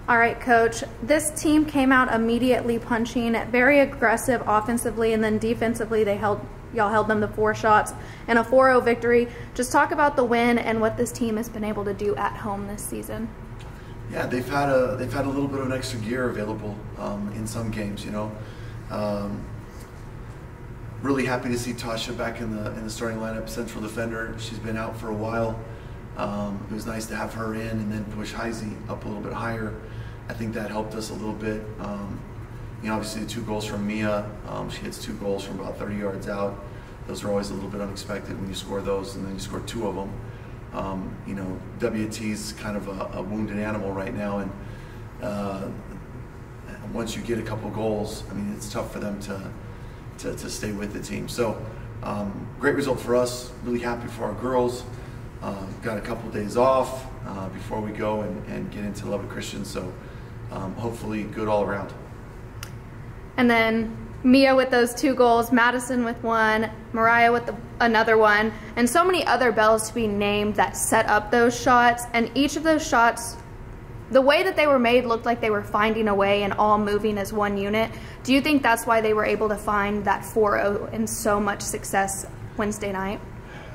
All right, Coach, this team came out immediately punching, very aggressive offensively, and then defensively y'all held them to 4 shots and a 4-0 victory. Just talk about the win and what this team has been able to do at home this season. Yeah, they've had a little bit of an extra gear available in some games, you know. Really happy to see Tasha back in the starting lineup, central defender. She's been out for a while. It was nice to have her in and then push Heisey up a little bit higher. I think that helped us a little bit. You know, obviously the 2 goals from Mia. She hits 2 goals from about 30 yards out. Those are always a little bit unexpected when you score those, and then you score 2 of them. You know, WT's kind of a wounded animal right now, and once you get a couple goals, I mean, it's tough for them to stay with the team. So, great result for us. Really happy for our girls. Got a couple days off before we go and get into Lubbock Christian. So, hopefully, good all around. And then Mia with those 2 goals, Madison with 1, Mariah with another 1, and so many other bells to be named that set up those shots. And each of those shots, the way that they were made looked like they were finding a way and all moving as one unit. Do you think that's why they were able to find that 4-0 and so much success Wednesday night?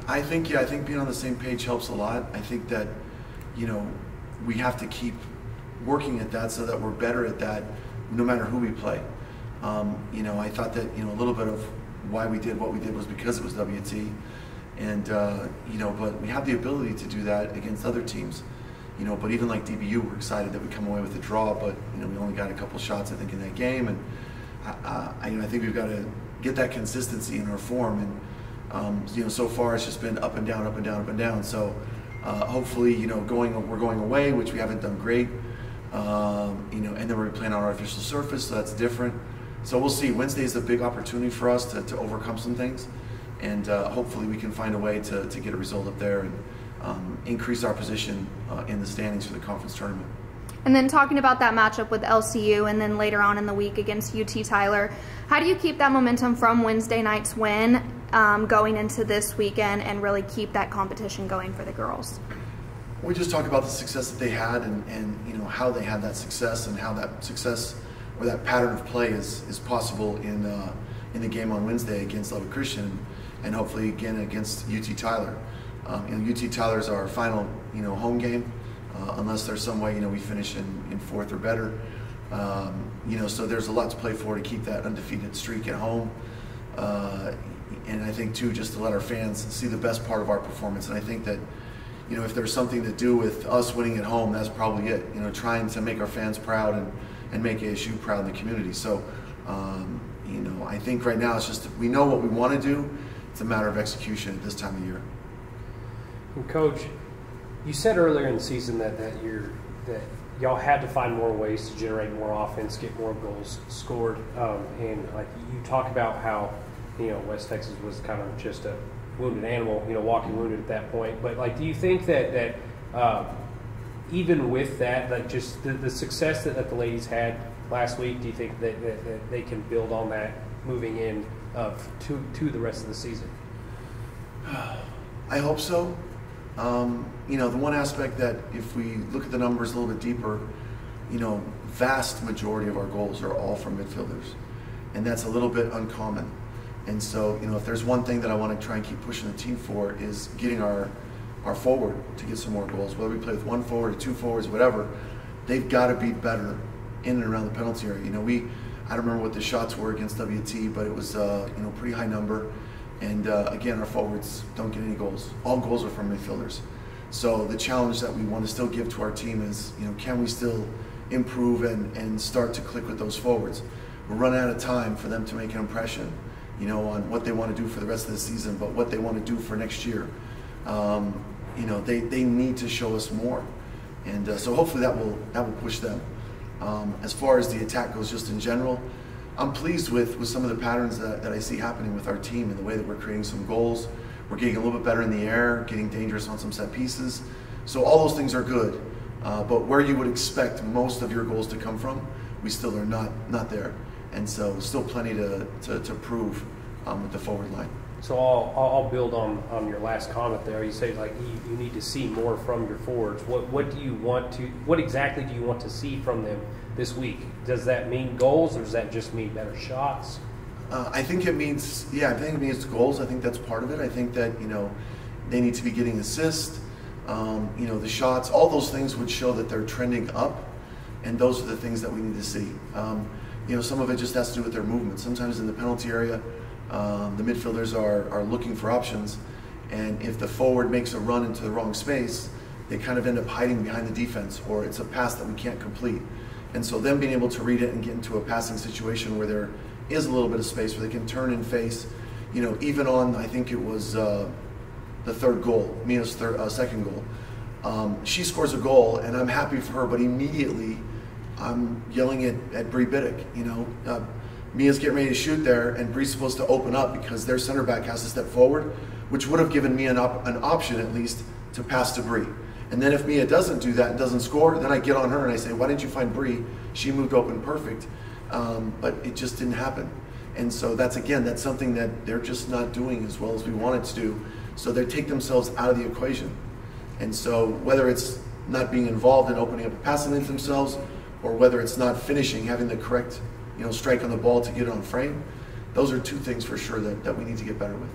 I think being on the same page helps a lot. I think that, you know, we have to keep working at that so that we're better at that no matter who we play. You know, I thought that, you know, a little bit of why we did what we did was because it was WT. And, you know, but we have the ability to do that against other teams. You know, but even like DBU, we're excited that we come away with a draw, but, you know, we only got a couple shots, I think, in that game. And I think we've got to get that consistency in our form. And, you know, so far it's just been up and down, up and down, up and down. So hopefully, you know, we're going away, which we haven't done great. You know, and then we're playing on artificial surface, so that's different. So we'll see. Wednesday is a big opportunity for us to overcome some things. And hopefully we can find a way to get a result up there and increase our position in the standings for the conference tournament. And then talking about that matchup with LCU and then later on in the week against UT Tyler, how do you keep that momentum from Wednesday night's win going into this weekend and really keep that competition going for the girls? We just talk about the success that they had and you know, how they had that success and how that success or that pattern of play is possible in the game on Wednesday against Lubbock Christian and hopefully again against UT Tyler. You know, UT Tyler is our final, you know, home game, unless there's some way, you know, we finish in 4th or better. You know, so there's a lot to play for to keep that undefeated streak at home. And I think too, just to let our fans see the best part of our performance. And I think that, you know, if there's something to do with us winning at home, that's probably it. You know, trying to make our fans proud and make ASU proud in the community. So, you know, I think right now it's just we know what we want to do. It's a matter of execution at this time of year. And Coach, you said earlier in the season that y'all had to find more ways to generate more offense, get more goals scored, and like you talk about how, you know, West Texas was kind of just a wounded animal, you know, walking wounded at that point. But like, do you think that even with that, like just the success that the ladies had last week, do you think that they can build on that moving in to the rest of the season? I hope so. You know, the one aspect that if we look at the numbers a little bit deeper, you know, vast majority of our goals are all from midfielders. And that's a little bit uncommon. And so, you know, if there's one thing that I want to try and keep pushing the team for is getting our forward to get some more goals. Whether we play with 1 forward or 2 forwards, whatever, they've got to be better in and around the penalty area. You know, I don't remember what the shots were against WT, but it was, you know, pretty high number. And again, our forwards don't get any goals. All goals are from midfielders. So the challenge that we want to still give to our team is, you know, can we still improve and start to click with those forwards? We're running out of time for them to make an impression, you know, on what they want to do for the rest of the season, but what they want to do for next year. You know, they need to show us more. And so hopefully that will push them. As far as the attack goes just in general, I'm pleased with some of the patterns that I see happening with our team and the way that we're creating some goals. We're getting a little bit better in the air, getting dangerous on some set pieces. So all those things are good. But where you would expect most of your goals to come from, we still are not there. And so still plenty to prove with the forward line. So I'll build on your last comment there. You say like you need to see more from your forwards. What exactly do you want to see from them this week? Does that mean goals, or does that just mean better shots? I think it means goals. I think that's part of it. I think that they need to be getting assists. The shots, all those things would show that they're trending up, and those are the things that we need to see. Some of it just has to do with their movement. Sometimes in the penalty area, the midfielders are looking for options, and if the forward makes a run into the wrong space, they kind of end up hiding behind the defense, or it's a pass that we can't complete. And so them being able to read it and get into a passing situation where there is a little bit of space where they can turn and face, even on, I think it was the third goal, Mia's second goal. She scores a goal, and I'm happy for her, but immediately I'm yelling at Bree Biddick. Mia's getting ready to shoot there, and Bree's supposed to open up because their center back has to step forward, which would have given Mia an option at least to pass to Bree. And then if Mia doesn't do that and doesn't score, then I get on her and I say, why didn't you find Bree? She moved open perfect, but it just didn't happen. And so that's something that they're just not doing as well as we wanted to do. So they take themselves out of the equation. And so whether it's not being involved in opening up a passing lane for themselves, or whether it's not finishing, having the correct strike on the ball to get it on frame, those are two things for sure that we need to get better with.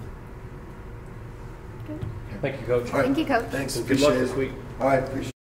Thank you, Coach. All right. Thank you, Coach. Thanks. Good luck this week. All right. Appreciate it.